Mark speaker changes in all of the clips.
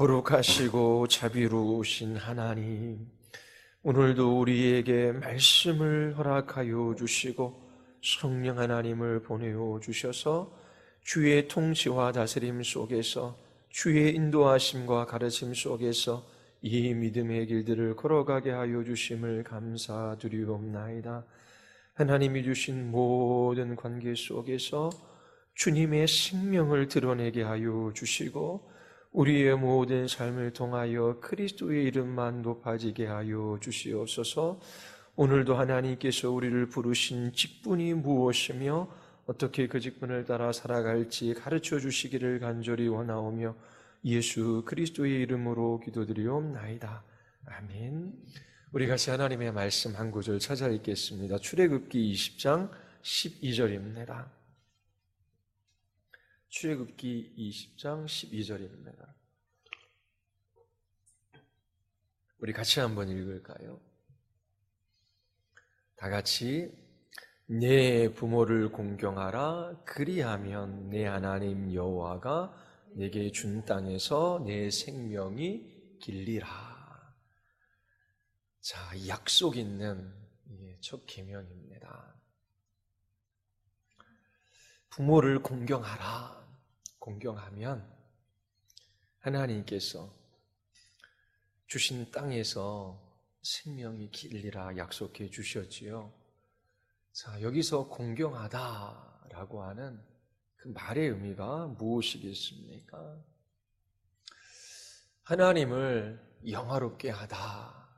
Speaker 1: 거룩하시고 자비로우신 하나님, 오늘도 우리에게 말씀을 허락하여 주시고 성령 하나님을 보내어 주셔서 주의 통치와 다스림 속에서 주의 인도하심과 가르침 속에서 이 믿음의 길들을 걸어가게 하여 주심을 감사드리옵나이다. 하나님이 주신 모든 관계 속에서 주님의 생명을 드러내게 하여 주시고 우리의 모든 삶을 통하여 그리스도의 이름만 높아지게 하여 주시옵소서. 오늘도 하나님께서 우리를 부르신 직분이 무엇이며 어떻게 그 직분을 따라 살아갈지 가르쳐 주시기를 간절히 원하오며 예수 그리스도의 이름으로 기도드리옵나이다. 아멘. 우리 같이 하나님의 말씀 한 구절 찾아 읽겠습니다. 출애굽기 20장 12절입니다. 출애굽기 20장 12절입니다. 우리 같이 한번 읽을까요? 다 같이 내 부모를 공경하라. 그리하면 내 하나님 여호와가 내게 준 땅에서 내 생명이 길리라. 자, 약속 있는 첫 계명입니다. 부모를 공경하라. 공경하면 하나님께서 주신 땅에서 생명이 길리라 약속해 주셨지요. 자, 여기서 공경하다라고 하는 그 말의 의미가 무엇이겠습니까? 하나님을 영화롭게 하다,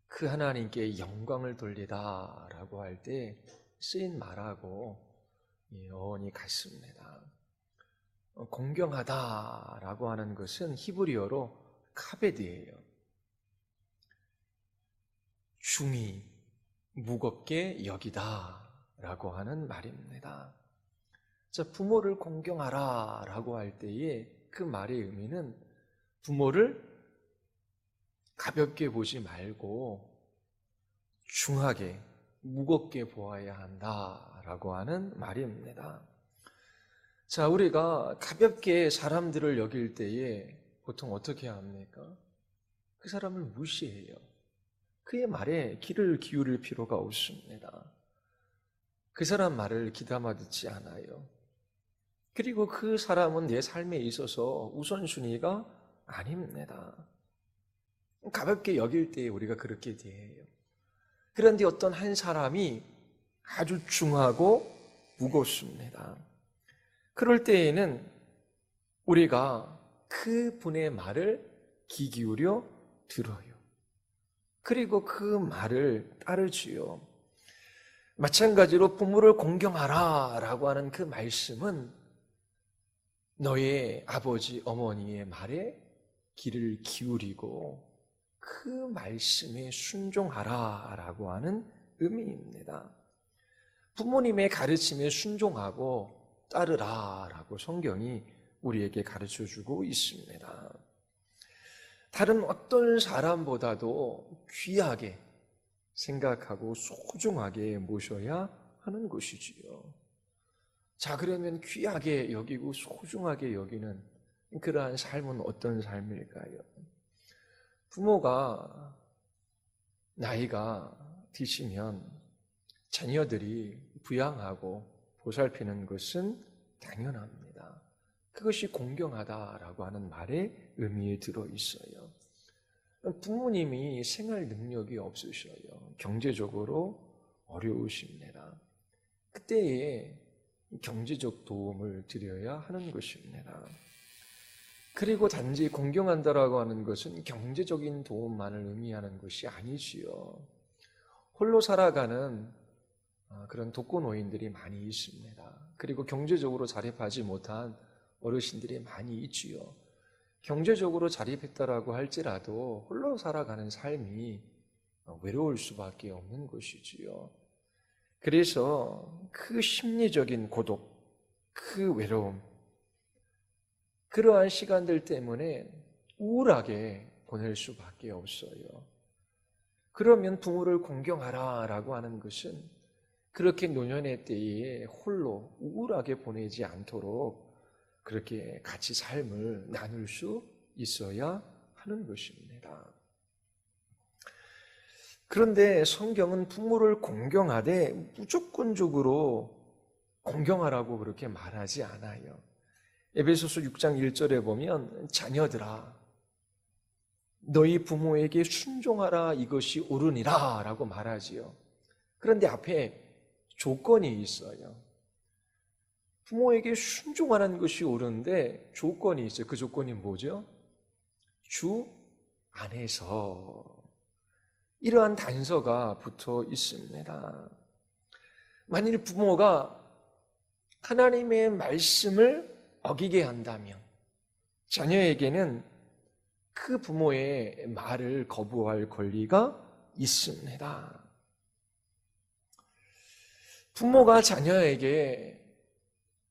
Speaker 1: 그 하나님께 영광을 돌리다라고 할 때 쓰인 말하고 어원이 같습니다. 공경하다라고 하는 것은 히브리어로 카베드예요. 중히, 무겁게 여기다라고 하는 말입니다. 자, 부모를 공경하라라고 할 때에 그 말의 의미는 부모를 가볍게 보지 말고 중하게, 무겁게 보아야 한다라고 하는 말입니다. 자, 우리가 가볍게 사람들을 여길 때에 보통 어떻게 합니까? 그 사람을 무시해요. 그의 말에 귀를 기울일 필요가 없습니다. 그 사람 말을 귀담아 듣지 않아요. 그리고 그 사람은 내 삶에 있어서 우선순위가 아닙니다. 가볍게 여길 때 우리가 그렇게 대해요. 그런데 어떤 한 사람이 아주 중하고 무겁습니다. 그럴 때에는 우리가 그 분의 말을 귀 기울여 들어요. 그리고 그 말을 따르지요. 마찬가지로 부모를 공경하라 라고 하는 그 말씀은 너의 아버지, 어머니의 말에 귀를 기울이고 그 말씀에 순종하라 라고 하는 의미입니다. 부모님의 가르침에 순종하고 따르라 라고 성경이 우리에게 가르쳐주고 있습니다. 다른 어떤 사람보다도 귀하게 생각하고 소중하게 모셔야 하는 것이지요. 자, 그러면 귀하게 여기고 소중하게 여기는 그러한 삶은 어떤 삶일까요? 부모가 나이가 드시면 자녀들이 부양하고 보살피는 것은 당연합니다. 그것이 공경하다라고 하는 말의 의미에 들어있어요. 부모님이 생활 능력이 없으셔요. 경제적으로 어려우십니다. 그때에 경제적 도움을 드려야 하는 것입니다. 그리고 단지 공경한다라고 하는 것은 경제적인 도움만을 의미하는 것이 아니지요. 홀로 살아가는 그런 독거노인들이 많이 있습니다. 그리고 경제적으로 자립하지 못한 어르신들이 많이 있지요. 경제적으로 자립했다라고 할지라도 홀로 살아가는 삶이 외로울 수밖에 없는 것이지요. 그래서 그 심리적인 고독, 그 외로움, 그러한 시간들 때문에 우울하게 보낼 수밖에 없어요. 그러면 부모를 공경하라라고 하는 것은 그렇게 노년의 때에 홀로 우울하게 보내지 않도록 그렇게 같이 삶을 나눌 수 있어야 하는 것입니다. 그런데 성경은 부모를 공경하되 무조건적으로 공경하라고 그렇게 말하지 않아요. 에베소서 6장 1절에 보면 자녀들아 너희 부모에게 순종하라 이것이 옳으니라 라고 말하지요. 그런데 앞에 조건이 있어요. 부모에게 순종하는 것이 옳은데 조건이 있어요. 그 조건이 뭐죠? 주 안에서 이러한 단서가 붙어 있습니다. 만일 부모가 하나님의 말씀을 어기게 한다면 자녀에게는 그 부모의 말을 거부할 권리가 있습니다. 부모가 자녀에게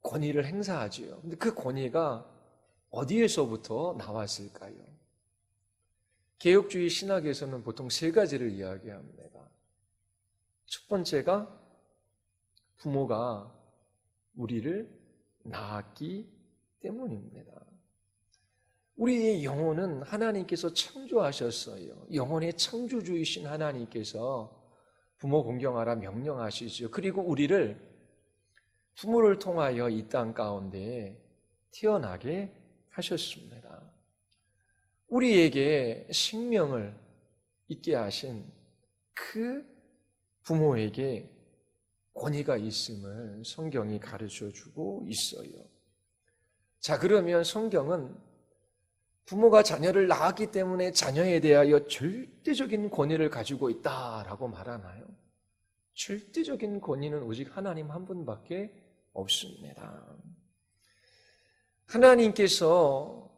Speaker 1: 권위를 행사하지요. 근데 그 권위가 어디에서부터 나왔을까요? 개혁주의 신학에서는 보통 세 가지를 이야기합니다. 첫 번째가 부모가 우리를 낳았기 때문입니다. 우리의 영혼은 하나님께서 창조하셨어요. 영혼의 창조주이신 하나님께서 부모 공경하라 명령하시죠. 그리고 우리를 부모를 통하여 이 땅 가운데 태어나게 하셨습니다. 우리에게 생명을 있게 하신 그 부모에게 권위가 있음을 성경이 가르쳐주고 있어요. 자, 그러면 성경은 부모가 자녀를 낳았기 때문에 자녀에 대하여 절대적인 권위를 가지고 있다라고 말하나요? 절대적인 권위는 오직 하나님 한 분밖에 없습니다. 하나님께서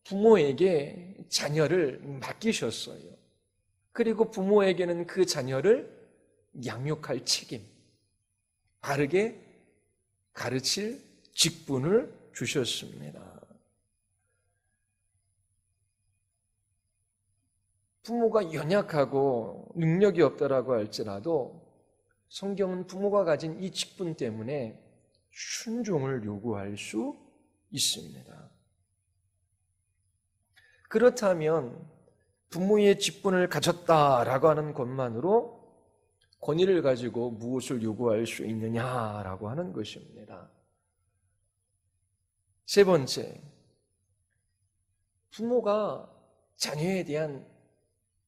Speaker 1: 부모에게 자녀를 맡기셨어요. 그리고 부모에게는 그 자녀를 양육할 책임, 바르게 가르칠 직분을 주셨습니다. 부모가 연약하고 능력이 없다라고 할지라도 성경은 부모가 가진 이 직분 때문에 순종을 요구할 수 있습니다. 그렇다면 부모의 직분을 가졌다라고 하는 것만으로 권위를 가지고 무엇을 요구할 수 있느냐라고 하는 것입니다. 세 번째, 부모가 자녀에 대한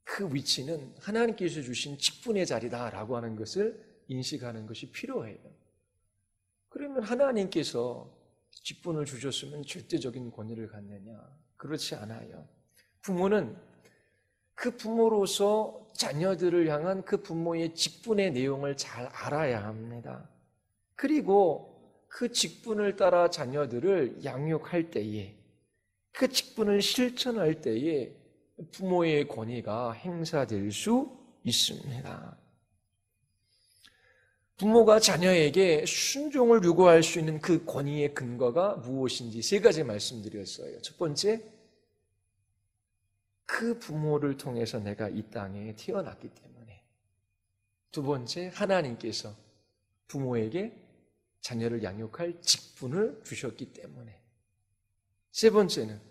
Speaker 1: 그 위치는 하나님께서 주신 직분의 자리다라고 하는 것을 인식하는 것이 필요해요. 그러면 하나님께서 직분을 주셨으면 절대적인 권위를 갖느냐? 그렇지 않아요. 부모는 그 부모로서 자녀들을 향한 그 부모의 직분의 내용을 잘 알아야 합니다. 그리고 그 직분을 따라 자녀들을 양육할 때에 그 직분을 실천할 때에 부모의 권위가 행사될 수 있습니다. 부모가 자녀에게 순종을 요구할 수 있는 그 권위의 근거가 무엇인지 세 가지 말씀드렸어요. 첫 번째, 그 부모를 통해서 내가 이 땅에 태어났기 때문에. 두 번째, 하나님께서 부모에게 자녀를 양육할 직분을 주셨기 때문에. 세 번째는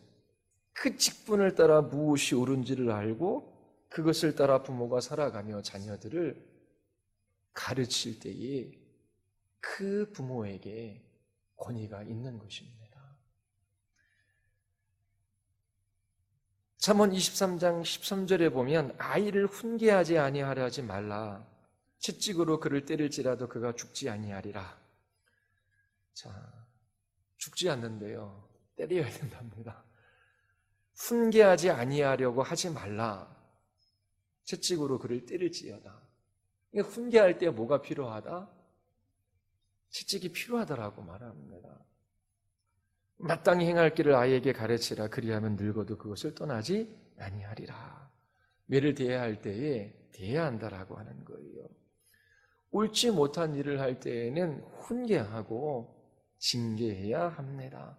Speaker 1: 그 직분을 따라 무엇이 옳은지를 알고 그것을 따라 부모가 살아가며 자녀들을 가르칠 때에 그 부모에게 권위가 있는 것입니다. 잠언 23장 13절에 보면 아이를 훈계하지 아니하려 하지 말라. 채찍으로 그를 때릴지라도 그가 죽지 아니하리라. 자, 죽지 않는데요. 때려야 된답니다. 훈계하지 아니하려고 하지 말라. 채찍으로 그를 때릴지어다. 훈계할 때 뭐가 필요하다? 채찍이 필요하다라고 말합니다. 마땅히 행할 길을 아이에게 가르치라. 그리하면 늙어도 그것을 떠나지 아니하리라. 매를 대해야 할 때에 대해야 한다라고 하는 거예요. 옳지 못한 일을 할 때에는 훈계하고 징계해야 합니다.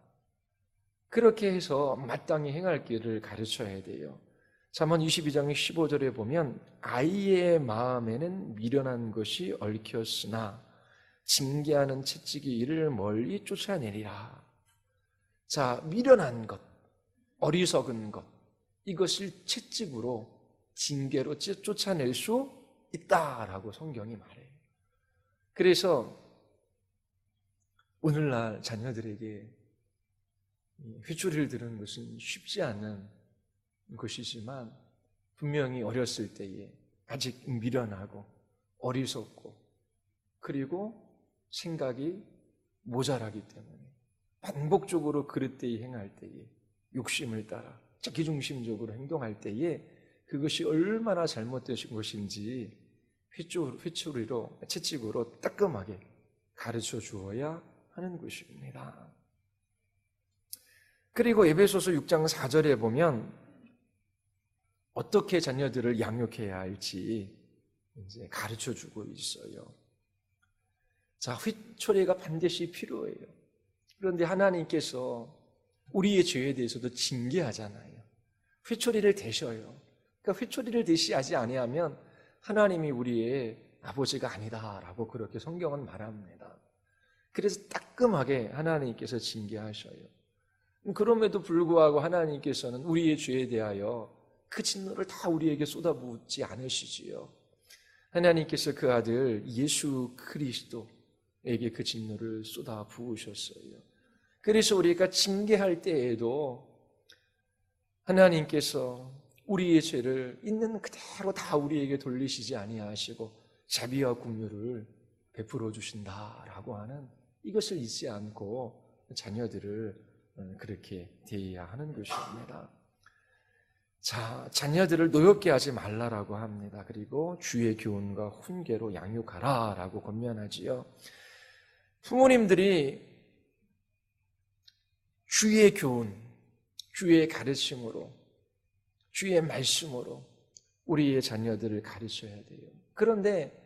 Speaker 1: 그렇게 해서 마땅히 행할 길을 가르쳐야 돼요. 잠언 22장 15절에 보면 아이의 마음에는 미련한 것이 얽혔으나 징계하는 채찍이 이를 멀리 쫓아내리라. 자, 미련한 것, 어리석은 것, 이것을 채찍으로 징계로 쫓아낼 수 있다라고 성경이 말해요. 그래서 오늘날 자녀들에게 휘초리를 드는 것은 쉽지 않은 것이지만 분명히 어렸을 때에 아직 미련하고 어리석고 그리고 생각이 모자라기 때문에 반복적으로 그릇되이 행할 때에 욕심을 따라 자기중심적으로 행동할 때에 그것이 얼마나 잘못되신 것인지 휘초리로 채찍으로 따끔하게 가르쳐 주어야 하는 것입니다. 그리고 에베소서 6장 4절에 보면 어떻게 자녀들을 양육해야 할지 이제 가르쳐 주고 있어요. 자, 휘초리가 반드시 필요해요. 그런데 하나님께서 우리의 죄에 대해서도 징계하잖아요. 휘초리를 대셔요. 그러니까 휘초리를 대시하지 아니하면 하나님이 우리의 아버지가 아니다라고 그렇게 성경은 말합니다. 그래서 따끔하게 하나님께서 징계하셔요. 그럼에도 불구하고 하나님께서는 우리의 죄에 대하여 그 진노를 다 우리에게 쏟아붓지 않으시지요. 하나님께서 그 아들 예수 그리스도에게 그 진노를 쏟아부으셨어요. 그래서 우리가 징계할 때에도 하나님께서 우리의 죄를 있는 그대로 다 우리에게 돌리시지 아니하시고 자비와 긍휼을 베풀어 주신다라고 하는 이것을 잊지 않고 자녀들을 그렇게 대해야 하는 것입니다. 자, 자녀들을 노엽게 하지 말라라고 합니다. 그리고 주의 교훈과 훈계로 양육하라라고 권면하지요. 부모님들이 주의 교훈, 주의 가르침으로, 주의 말씀으로 우리의 자녀들을 가르쳐야 돼요. 그런데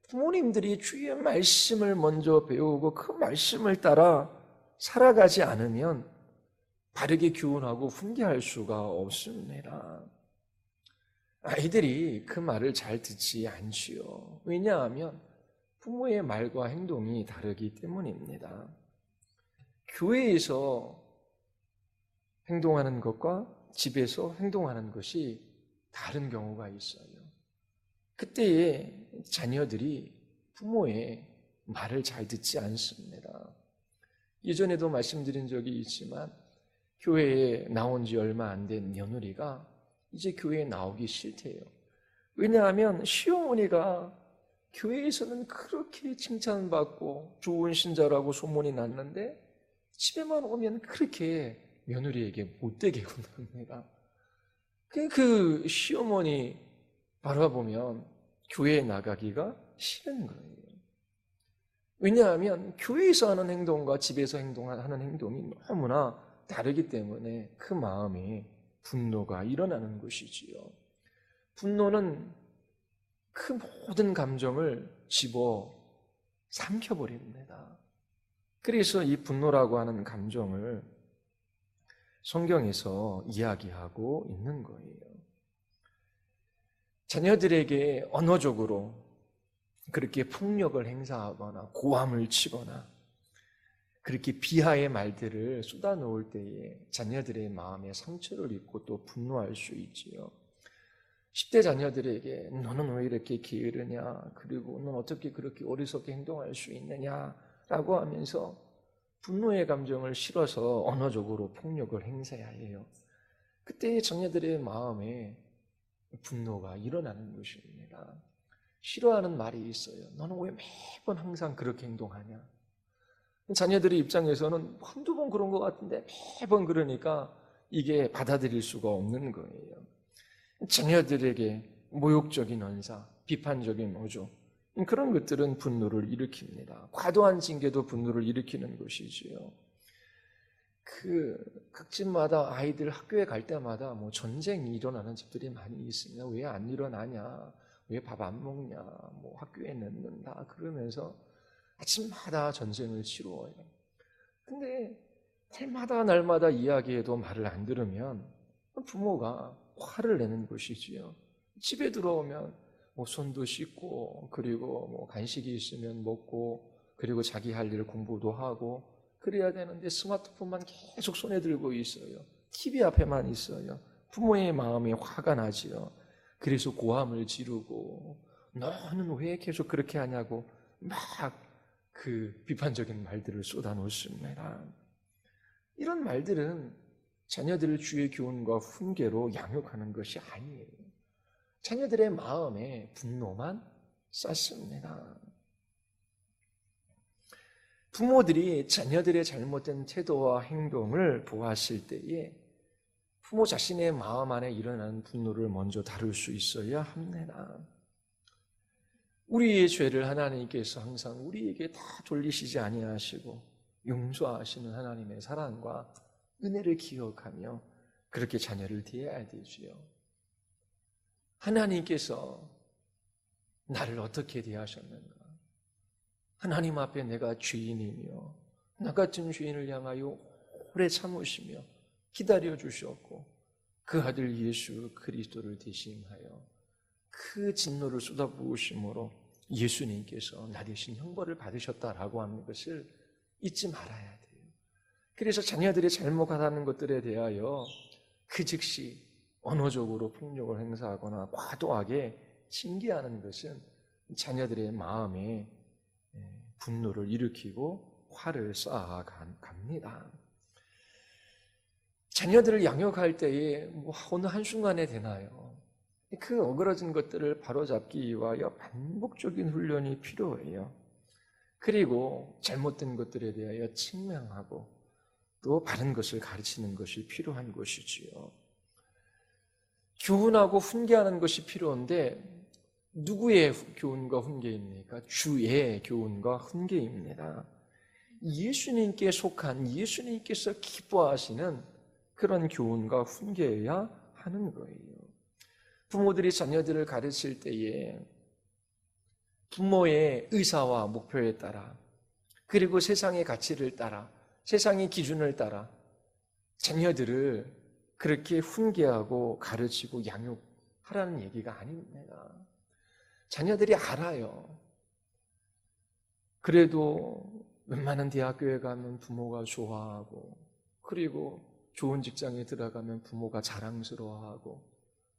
Speaker 1: 부모님들이 주의 말씀을 먼저 배우고 그 말씀을 따라 살아가지 않으면 바르게 교훈하고 훈계할 수가 없습니다. 아이들이 그 말을 잘 듣지 않지요. 왜냐하면 부모의 말과 행동이 다르기 때문입니다. 교회에서 행동하는 것과 집에서 행동하는 것이 다른 경우가 있어요. 그때에 자녀들이 부모의 말을 잘 듣지 않습니다. 예전에도 말씀드린 적이 있지만 교회에 나온 지 얼마 안 된 며느리가 이제 교회에 나오기 싫대요. 왜냐하면 시어머니가 교회에서는 그렇게 칭찬받고 좋은 신자라고 소문이 났는데 집에만 오면 그렇게 며느리에게 못되게 굴합니다. 그 시어머니 바라보면 교회에 나가기가 싫은 거예요. 왜냐하면 교회에서 하는 행동과 집에서 하는 행동이 너무나 다르기 때문에 그 마음에 분노가 일어나는 것이지요. 분노는 그 모든 감정을 집어 삼켜버립니다. 그래서 이 분노라고 하는 감정을 성경에서 이야기하고 있는 거예요. 자녀들에게 언어적으로 그렇게 폭력을 행사하거나 고함을 치거나 그렇게 비하의 말들을 쏟아놓을 때에 자녀들의 마음에 상처를 입고 또 분노할 수 있지요. 10대 자녀들에게 너는 왜 이렇게 게으르냐, 그리고 넌 어떻게 그렇게 어리석게 행동할 수 있느냐라고 하면서 분노의 감정을 실어서 언어적으로 폭력을 행사해야 해요. 그때 자녀들의 마음에 분노가 일어나는 것입니다. 싫어하는 말이 있어요. 너는 왜 매번 항상 그렇게 행동하냐? 자녀들의 입장에서는 한두 번 그런 것 같은데 매번 그러니까 이게 받아들일 수가 없는 거예요. 자녀들에게 모욕적인 언사, 비판적인 어조, 그런 것들은 분노를 일으킵니다. 과도한 징계도 분노를 일으키는 것이지요. 각 집마다 아이들 학교에 갈 때마다 뭐 전쟁이 일어나는 집들이 많이 있습니다. 왜 안 일어나냐? 왜 밥 안 먹냐? 뭐 학교에 늦는다. 그러면서 아침마다 전쟁을 치루어요. 근데 날마다 이야기해도 말을 안 들으면 부모가 화를 내는 것이지요. 집에 들어오면 뭐 손도 씻고 그리고 뭐 간식이 있으면 먹고 그리고 자기 할 일 공부도 하고 그래야 되는데 스마트폰만 계속 손에 들고 있어요. TV 앞에만 있어요. 부모의 마음이 화가 나지요. 그래서 고함을 지르고 너는 왜 계속 그렇게 하냐고 막 그 비판적인 말들을 쏟아놓습니다. 이런 말들은 자녀들을 주의 교훈과 훈계로 양육하는 것이 아니에요. 자녀들의 마음에 분노만 쌓습니다. 부모들이 자녀들의 잘못된 태도와 행동을 보았을 때에 부모 자신의 마음 안에 일어나는 분노를 먼저 다룰 수 있어야 합니다. 우리의 죄를 하나님께서 항상 우리에게 다 돌리시지 아니하시고 용서하시는 하나님의 사랑과 은혜를 기억하며 그렇게 자녀를 대해야 되지요. 하나님께서 나를 어떻게 대하셨는가? 하나님 앞에 내가 죄인이며 나 같은 죄인을 향하여 오래 참으시며 기다려 주셨고 그 아들 예수 그리스도를 대신하여 그 진노를 쏟아부으심으로 예수님께서 나 대신 형벌을 받으셨다라고 하는 것을 잊지 말아야 돼요. 그래서 자녀들이 잘못하는 것들에 대하여 그 즉시 언어적으로 폭력을 행사하거나 과도하게 징계하는 것은 자녀들의 마음에 분노를 일으키고 화를 쌓아갑니다. 자녀들을 양육할 때에 어느 한순간에 되나요? 그 어그러진 것들을 바로잡기 위하여 반복적인 훈련이 필요해요. 그리고 잘못된 것들에 대하여 책망하고 또 바른 것을 가르치는 것이 필요한 것이지요. 교훈하고 훈계하는 것이 필요한데 누구의 교훈과 훈계입니까? 주의 교훈과 훈계입니다. 예수님께 속한 예수님께서 기뻐하시는 그런 교훈과 훈계여야 하는 거예요. 부모들이 자녀들을 가르칠 때에 부모의 의사와 목표에 따라 그리고 세상의 가치를 따라 세상의 기준을 따라 자녀들을 그렇게 훈계하고 가르치고 양육하라는 얘기가 아닙니다. 자녀들이 알아요. 그래도 웬만한 대학교에 가면 부모가 좋아하고 그리고 좋은 직장에 들어가면 부모가 자랑스러워하고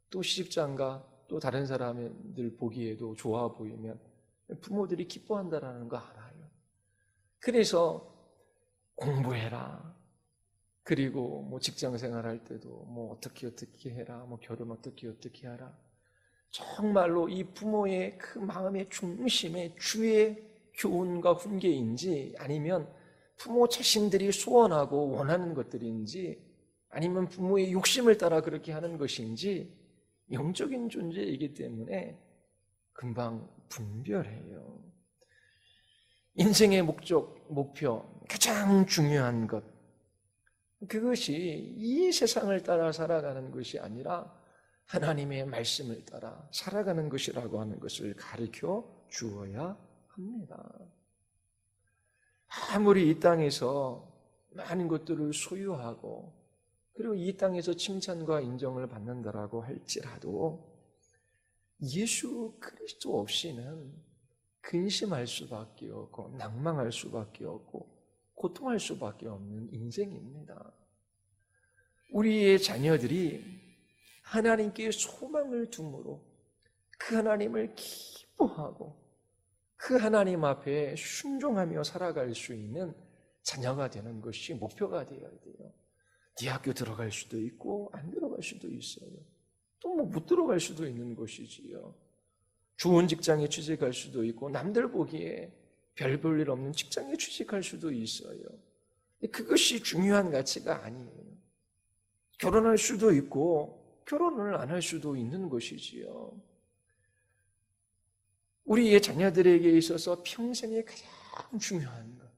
Speaker 1: 또 시집장가 또 다른 사람들 보기에도 좋아 보이면 부모들이 기뻐한다라는 거 알아요. 그래서 공부해라. 그리고 뭐 직장 생활할 때도 뭐 어떻게 해라. 뭐 결혼 어떻게 하라. 정말로 이 부모의 그 마음의 중심에 주의 교훈과 훈계인지 아니면 부모 자신들이 소원하고 원하는 것들인지 아니면 부모의 욕심을 따라 그렇게 하는 것인지 영적인 존재이기 때문에 금방 분별해요. 인생의 목표, 가장 중요한 것, 그것이 이 세상을 따라 살아가는 것이 아니라 하나님의 말씀을 따라 살아가는 것이라고 하는 것을 가르쳐 주어야 합니다. 아무리 이 땅에서 많은 것들을 소유하고 그리고 이 땅에서 칭찬과 인정을 받는다라고 할지라도 예수 그리스도 없이는 근심할 수밖에 없고 낭망할 수밖에 없고 고통할 수밖에 없는 인생입니다. 우리의 자녀들이 하나님께 소망을 둠으로 그 하나님을 기뻐하고 그 하나님 앞에 순종하며 살아갈 수 있는 자녀가 되는 것이 목표가 되어야 돼요. 대학교 들어갈 수도 있고 안 들어갈 수도 있어요. 또 뭐 못 들어갈 수도 있는 것이지요. 좋은 직장에 취직할 수도 있고 남들 보기에 별 볼 일 없는 직장에 취직할 수도 있어요. 그것이 중요한 가치가 아니에요. 결혼할 수도 있고 결혼을 안 할 수도 있는 것이지요. 우리의 자녀들에게 있어서 평생에 가장 중요한 것,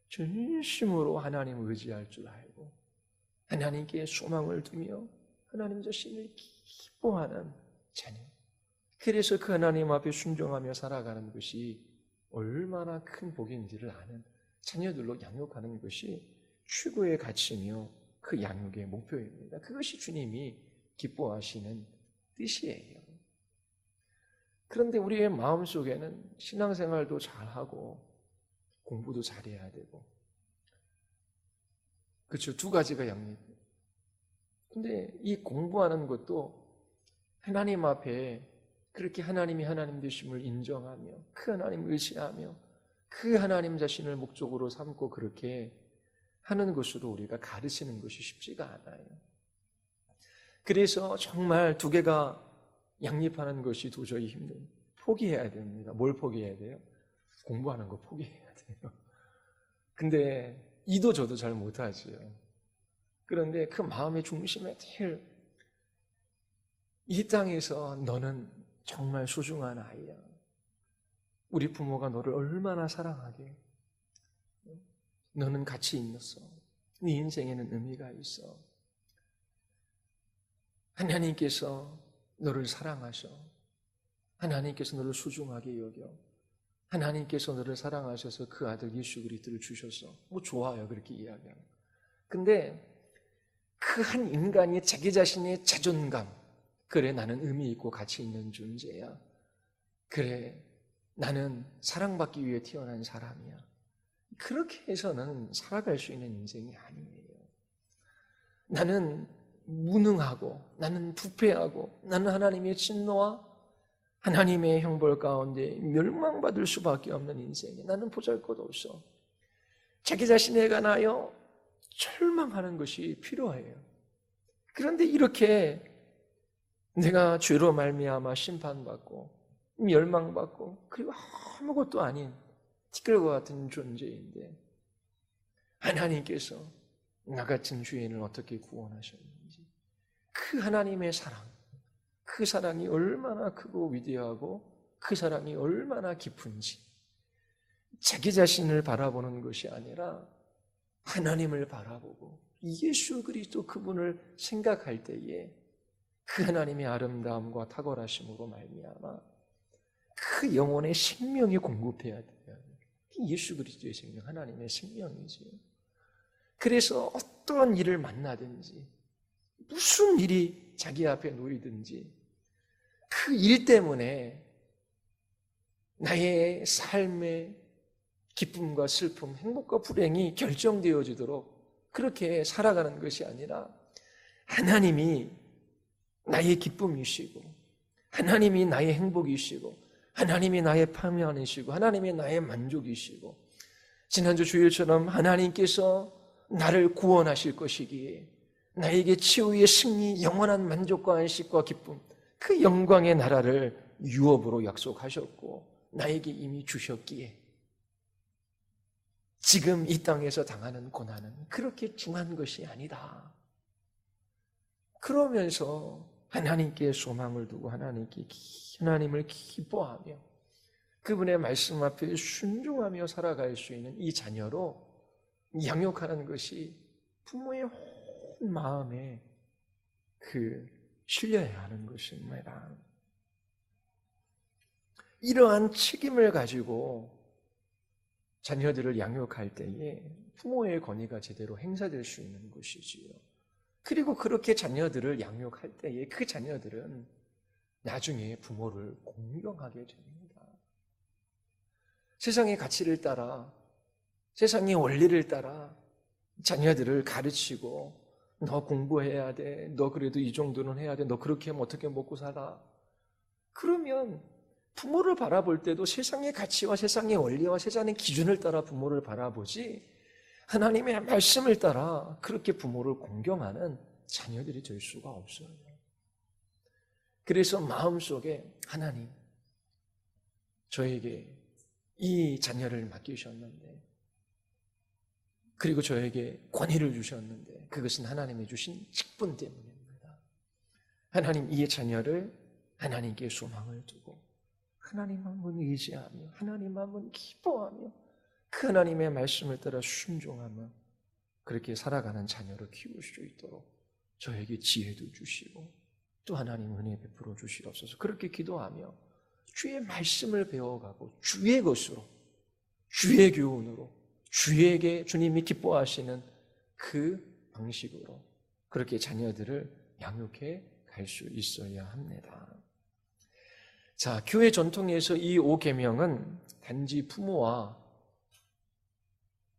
Speaker 1: 전심으로 하나님을 의지할 줄 알고 하나님께 소망을 두며 하나님 자신을 기뻐하는 자녀, 그래서 그 하나님 앞에 순종하며 살아가는 것이 얼마나 큰 복인지를 아는 자녀들로 양육하는 것이 최고의 가치며 그 양육의 목표입니다. 그것이 주님이 기뻐하시는 뜻이에요. 그런데 우리의 마음속에는 신앙생활도 잘하고 공부도 잘해야 되고 그렇죠. 두 가지가 양립. 근데 이 공부하는 것도 하나님 앞에 그렇게 하나님이 하나님 되심을 인정하며 그 하나님을 의지하며 그 하나님 자신을 목적으로 삼고 그렇게 하는 것으로 우리가 가르치는 것이 쉽지가 않아요. 그래서 정말 두 개가 양립하는 것이 도저히 힘든, 포기해야 됩니다. 뭘 포기해야 돼요? 공부하는 거 포기해야 돼요. 근데 이도 저도 잘 못하지요. 그런데 그 마음의 중심에 늘 이 땅에서 너는 정말 소중한 아이야. 우리 부모가 너를 얼마나 사랑하게. 너는 가치 있었어. 네 인생에는 의미가 있어. 하나님께서 너를 사랑하셔. 하나님께서 너를 소중하게 여겨. 하나님께서 너를 사랑하셔서 그 아들 예수 그리스도를 주셔서 뭐 좋아요 그렇게 이야기하는. 근데 그 한 인간이 자기 자신의 자존감, 그래 나는 의미 있고 가치 있는 존재야. 그래 나는 사랑받기 위해 태어난 사람이야. 그렇게 해서는 살아갈 수 있는 인생이 아니에요. 나는 무능하고 나는 부패하고 나는 하나님의 진노와 하나님의 형벌 가운데 멸망받을 수밖에 없는 인생에 나는 보잘것없어. 자기 자신에 관하여 절망하는 것이 필요해요. 그런데 이렇게 내가 죄로 말미암아 심판받고 멸망받고 그리고 아무것도 아닌 티끌과 같은 존재인데 하나님께서 나 같은 죄인을 어떻게 구원하셨는지, 그 하나님의 사랑, 그 사랑이 얼마나 크고 위대하고 그 사랑이 얼마나 깊은지 자기 자신을 바라보는 것이 아니라 하나님을 바라보고 예수 그리스도 그분을 생각할 때에 그 하나님의 아름다움과 탁월하심으로 말미암아 그 영혼의 생명이 공급해야 돼요. 예수 그리스도의 생명, 하나님의 생명이지요. 그래서 어떤 일을 만나든지 무슨 일이 자기 앞에 놓이든지 그 일 때문에 나의 삶의 기쁨과 슬픔, 행복과 불행이 결정되어지도록 그렇게 살아가는 것이 아니라 하나님이 나의 기쁨이시고 하나님이 나의 행복이시고 하나님이 나의 평안이시고 하나님이 나의 만족이시고 지난주 주일처럼 하나님께서 나를 구원하실 것이기에 나에게 치유의 승리, 영원한 만족과 안식과 기쁨, 그 영광의 나라를 유업으로 약속하셨고 나에게 이미 주셨기에 지금 이 땅에서 당하는 고난은 그렇게 중한 것이 아니다. 그러면서 하나님께 소망을 두고 하나님을 기뻐하며 그분의 말씀 앞에 순종하며 살아갈 수 있는 이 자녀로 양육하는 것이 부모의 온 마음에 실려야 하는 것입니다. 이러한 책임을 가지고 자녀들을 양육할 때에 부모의 권위가 제대로 행사될 수 있는 것이지요. 그리고 그렇게 자녀들을 양육할 때에 그 자녀들은 나중에 부모를 공경하게 됩니다. 세상의 가치를 따라, 세상의 원리를 따라 자녀들을 가르치고 너 공부해야 돼, 너 그래도 이 정도는 해야 돼, 너 그렇게 하면 어떻게 먹고 살아. 그러면 부모를 바라볼 때도 세상의 가치와 세상의 원리와 세상의 기준을 따라 부모를 바라보지 하나님의 말씀을 따라 그렇게 부모를 공경하는 자녀들이 될 수가 없어요. 그래서 마음속에 하나님, 저에게 이 자녀를 맡기셨는데 그리고 저에게 권위를 주셨는데 그것은 하나님이 주신 직분 때문입니다. 하나님, 이 자녀를 하나님께 소망을 두고 하나님만을 의지하며 하나님만을 기뻐하며 그 하나님의 말씀을 따라 순종하며 그렇게 살아가는 자녀를 키울 수 있도록 저에게 지혜도 주시고 또 하나님 은혜 베풀어 주시옵소서. 그렇게 기도하며 주의 말씀을 배워가고 주의 것으로, 주의 교훈으로, 주에게 주님이 기뻐하시는 그 방식으로 그렇게 자녀들을 양육해 갈 수 있어야 합니다. 자, 교회 전통에서 이 5계명은 단지 부모와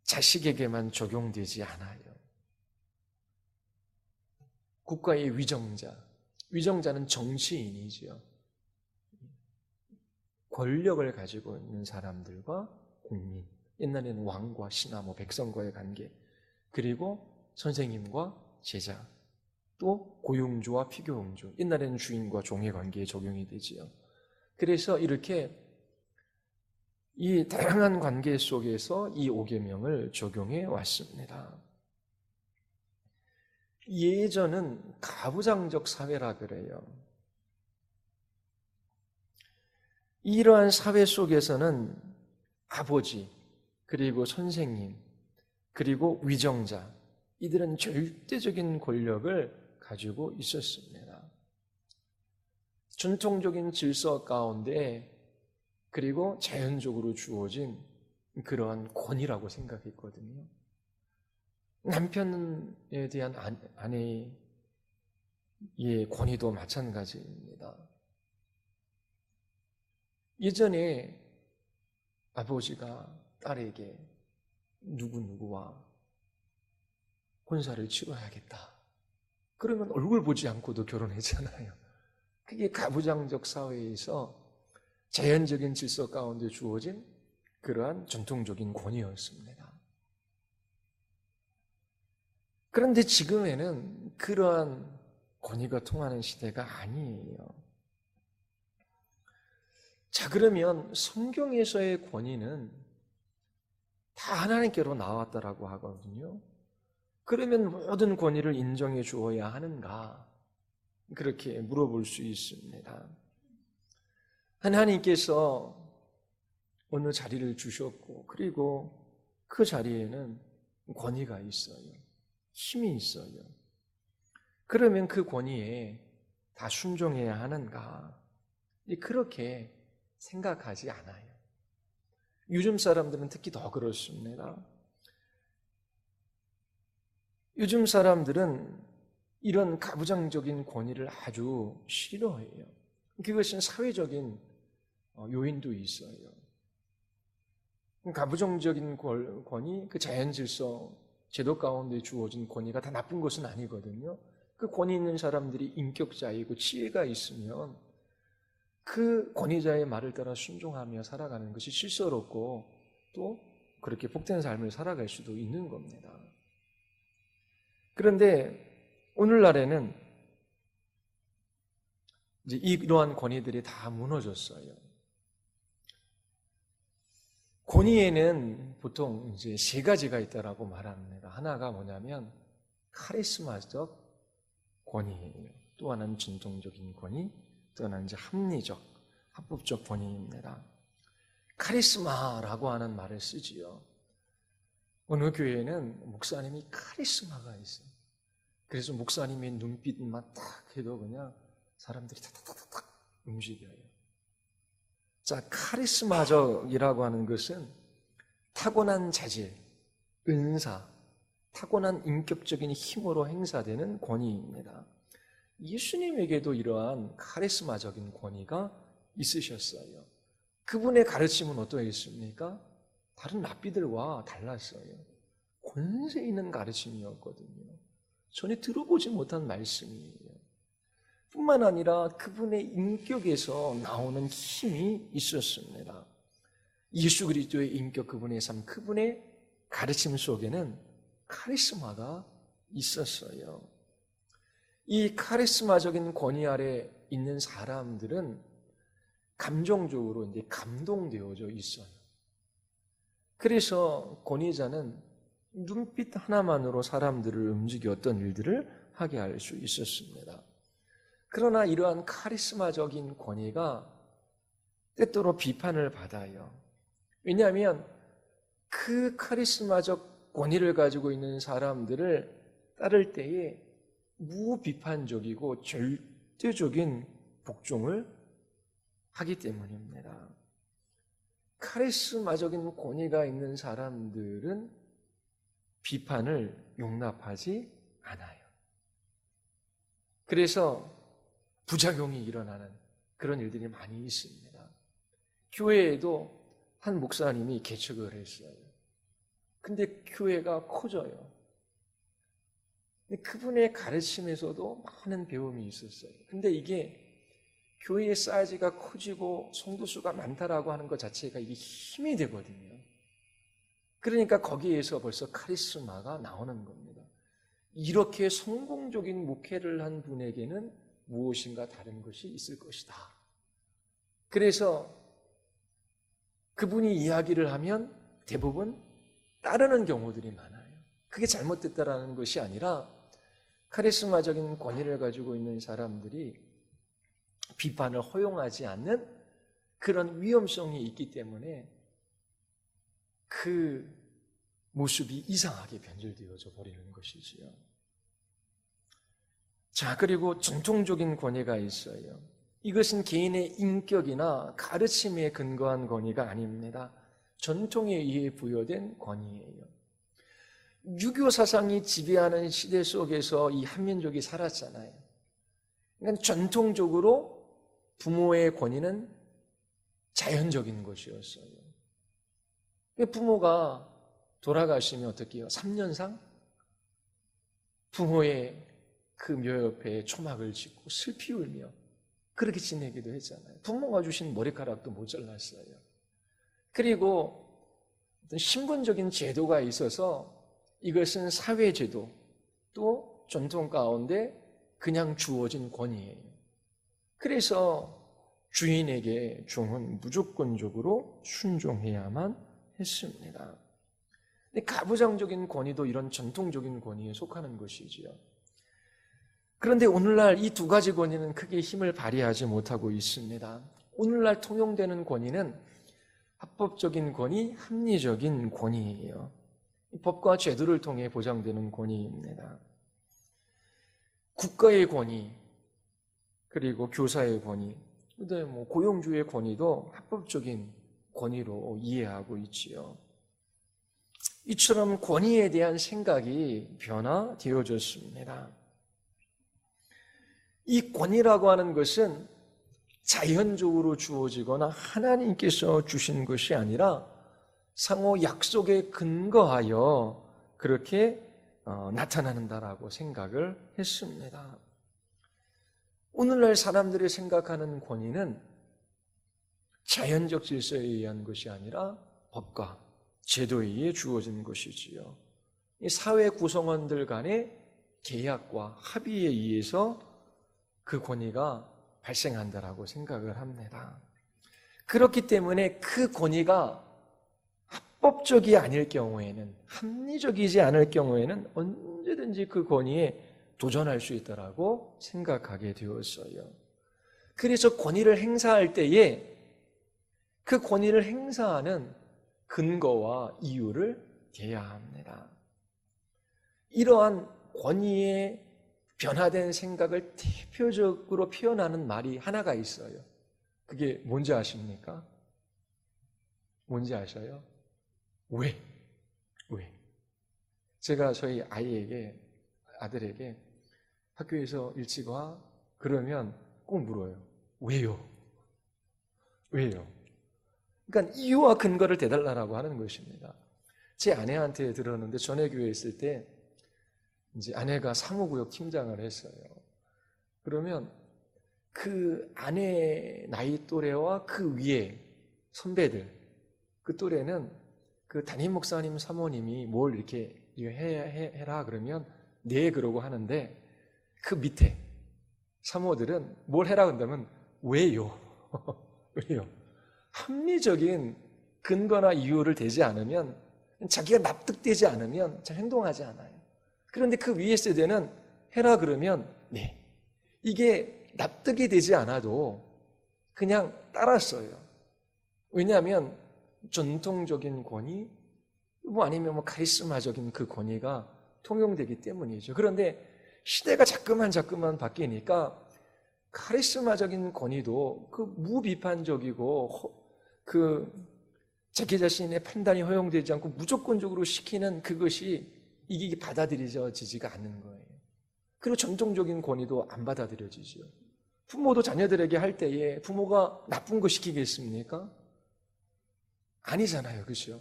Speaker 1: 자식에게만 적용되지 않아요. 국가의 위정자, 위정자는 정치인이지요. 권력을 가지고 있는 사람들과 국민, 옛날에는 왕과 신하, 백성과의 관계, 그리고 선생님과 제자, 또 고용주와 피교용주, 옛날에는 주인과 종의 관계에 적용이 되지요. 그래서 이렇게 이 다양한 관계 속에서 이 5계명을 적용해 왔습니다. 예전은 가부장적 사회라 그래요. 이러한 사회 속에서는 아버지, 그리고 선생님, 그리고 위정자, 이들은 절대적인 권력을 가지고 있었습니다. 전통적인 질서 가운데 그리고 자연적으로 주어진 그러한 권위라고 생각했거든요. 남편에 대한 아내의 권위도 마찬가지입니다. 예전에 아버지가 딸에게 누구누구와 혼사를 치러야겠다. 그러면 얼굴 보지 않고도 결혼했잖아요. 그게 가부장적 사회에서 자연적인 질서 가운데 주어진 그러한 전통적인 권위였습니다. 그런데 지금에는 그러한 권위가 통하는 시대가 아니에요. 자, 그러면 성경에서의 권위는 다 하나님께로 나왔다라고 하거든요. 그러면 모든 권위를 인정해 주어야 하는가? 그렇게 물어볼 수 있습니다. 하나님께서 어느 자리를 주셨고, 그리고 그 자리에는 권위가 있어요. 힘이 있어요. 그러면 그 권위에 다 순종해야 하는가? 그렇게 생각하지 않아요. 요즘 사람들은 특히 더 그렇습니다. 요즘 사람들은 이런 가부장적인 권위를 아주 싫어해요. 그것은 사회적인 요인도 있어요. 가부장적인 권위, 그 자연 질서, 제도 가운데 주어진 권위가 다 나쁜 것은 아니거든요. 그 권위 있는 사람들이 인격자이고 지혜가 있으면 그 권위자의 말을 따라 순종하며 살아가는 것이 실소롭고 또 그렇게 복된 삶을 살아갈 수도 있는 겁니다. 그런데 오늘날에는 이제 이러한 권위들이 다 무너졌어요. 권위에는 보통 이제 세 가지가 있다라고 말합니다. 하나가 뭐냐면 카리스마적 권위예요. 또 하나는 전통적인 권위, 또 하나는 이제 합리적, 합법적 권위입니다. 카리스마라고 하는 말을 쓰지요. 어느 교회는 목사님이 카리스마가 있어요. 그래서 목사님의 눈빛만 딱 해도 그냥 사람들이 탁탁탁탁 움직여요. 자, 카리스마적이라고 하는 것은 타고난 재질, 은사, 타고난 인격적인 힘으로 행사되는 권위입니다. 예수님에게도 이러한 카리스마적인 권위가 있으셨어요. 그분의 가르침은 어떠했습니까? 다른 랍비들과 달랐어요. 권세 있는 가르침이었거든요. 전에 들어보지 못한 말씀이에요. 뿐만 아니라 그분의 인격에서 나오는 힘이 있었습니다. 예수 그리스도의 인격, 그분의 삶, 그분의 가르침 속에는 카리스마가 있었어요. 이 카리스마적인 권위 아래 있는 사람들은 감정적으로 이제 감동되어져 있어요. 그래서 권위자는 눈빛 하나만으로 사람들을 움직여 어떤 일들을 하게 할 수 있었습니다. 그러나 이러한 카리스마적인 권위가 때때로 비판을 받아요. 왜냐하면 그 카리스마적 권위를 가지고 있는 사람들을 따를 때에 무비판적이고 절대적인 복종을 하기 때문입니다. 카리스마적인 권위가 있는 사람들은 비판을 용납하지 않아요. 그래서 부작용이 일어나는 그런 일들이 많이 있습니다. 교회에도 한 목사님이 개척을 했어요. 근데 교회가 커져요. 그분의 가르침에서도 많은 배움이 있었어요. 근데 이게 교회의 사이즈가 커지고 성도수가 많다라고 하는 것 자체가 이게 힘이 되거든요. 그러니까 거기에서 벌써 카리스마가 나오는 겁니다. 이렇게 성공적인 목회를 한 분에게는 무엇인가 다른 것이 있을 것이다. 그래서 그분이 이야기를 하면 대부분 따르는 경우들이 많아요. 그게 잘못됐다라는 것이 아니라 카리스마적인 권위를 가지고 있는 사람들이 비판을 허용하지 않는 그런 위험성이 있기 때문에 그 모습이 이상하게 변질되어져 버리는 것이지요. 자, 그리고 전통적인 권위가 있어요. 이것은 개인의 인격이나 가르침에 근거한 권위가 아닙니다. 전통에 의해 부여된 권위예요. 유교 사상이 지배하는 시대 속에서 이 한민족이 살았잖아요. 그러니까 전통적으로 부모의 권위는 자연적인 것이었어요. 부모가 돌아가시면 어떻게 해요? 3년상 부모의 그 묘 옆에 초막을 짓고 슬피 울며 그렇게 지내기도 했잖아요. 부모가 주신 머리카락도 못 잘랐어요. 그리고 어떤 신분적인 제도가 있어서 이것은 사회제도 또 전통 가운데 그냥 주어진 권위예요. 그래서 주인에게 종은 무조건적으로 순종해야만 했습니다. 근데 가부장적인 권위도 이런 전통적인 권위에 속하는 것이지요. 그런데 오늘날 이 두 가지 권위는 크게 힘을 발휘하지 못하고 있습니다. 오늘날 통용되는 권위는 합법적인 권위, 합리적인 권위예요. 법과 제도를 통해 보장되는 권위입니다. 국가의 권위, 그리고 교사의 권위, 그다음에 고용주의 권위도 합법적인 권위로 이해하고 있지요. 이처럼 권위에 대한 생각이 변화되어졌습니다. 이 권위라고 하는 것은 자연적으로 주어지거나 하나님께서 주신 것이 아니라 상호 약속에 근거하여 그렇게 나타난다라고 생각을 했습니다. 오늘날 사람들이 생각하는 권위는 자연적 질서에 의한 것이 아니라 법과 제도에 의해 주어진 것이지요. 이 사회 구성원들 간의 계약과 합의에 의해서 그 권위가 발생한다라고 생각을 합니다. 그렇기 때문에 그 권위가 합법적이 아닐 경우에는, 합리적이지 않을 경우에는 언제든지 그 권위에 도전할 수 있다라고 생각하게 되었어요. 그래서 권위를 행사할 때에 그 권위를 행사하는 근거와 이유를 대야 합니다. 이러한 권위의 변화된 생각을 대표적으로 표현하는 말이 하나가 있어요. 그게 뭔지 아십니까? 뭔지 아셔요? 왜? 제가 저희 아들에게 학교에서 일찍 와? 그러면 꼭 물어요. 왜요? 그러니까 이유와 근거를 대달라고 하는 것입니다. 제 아내한테 들었는데 전에 교회에 있을 때 이제 아내가 사무구역 팀장을 했어요. 그러면 그 아내 나이 또래와 그 위에 선배들, 그 또래는 그 담임 목사님 사모님이 뭘 이렇게 해라 그러면 네 그러고 하는데 그 밑에 사모들은 뭘 해라 그런다면 왜요? 왜요? 합리적인 근거나 이유를 대지 않으면, 자기가 납득되지 않으면 잘 행동하지 않아요. 그런데 그 위에 세대는 해라 그러면 네. 이게 납득이 되지 않아도 그냥 따랐어요. 왜냐하면 전통적인 권위, 아니면 카리스마적인 그 권위가 통용되기 때문이죠. 그런데 시대가 자꾸만 바뀌니까 카리스마적인 권위도 그 무비판적이고 자기 자신의 판단이 허용되지 않고 무조건적으로 시키는 그것이 이게 받아들여지지가 않는 거예요. 그리고 전통적인 권위도 안 받아들여지죠. 부모도 자녀들에게 할 때에 부모가 나쁜 거 시키겠습니까? 아니잖아요. 그렇죠?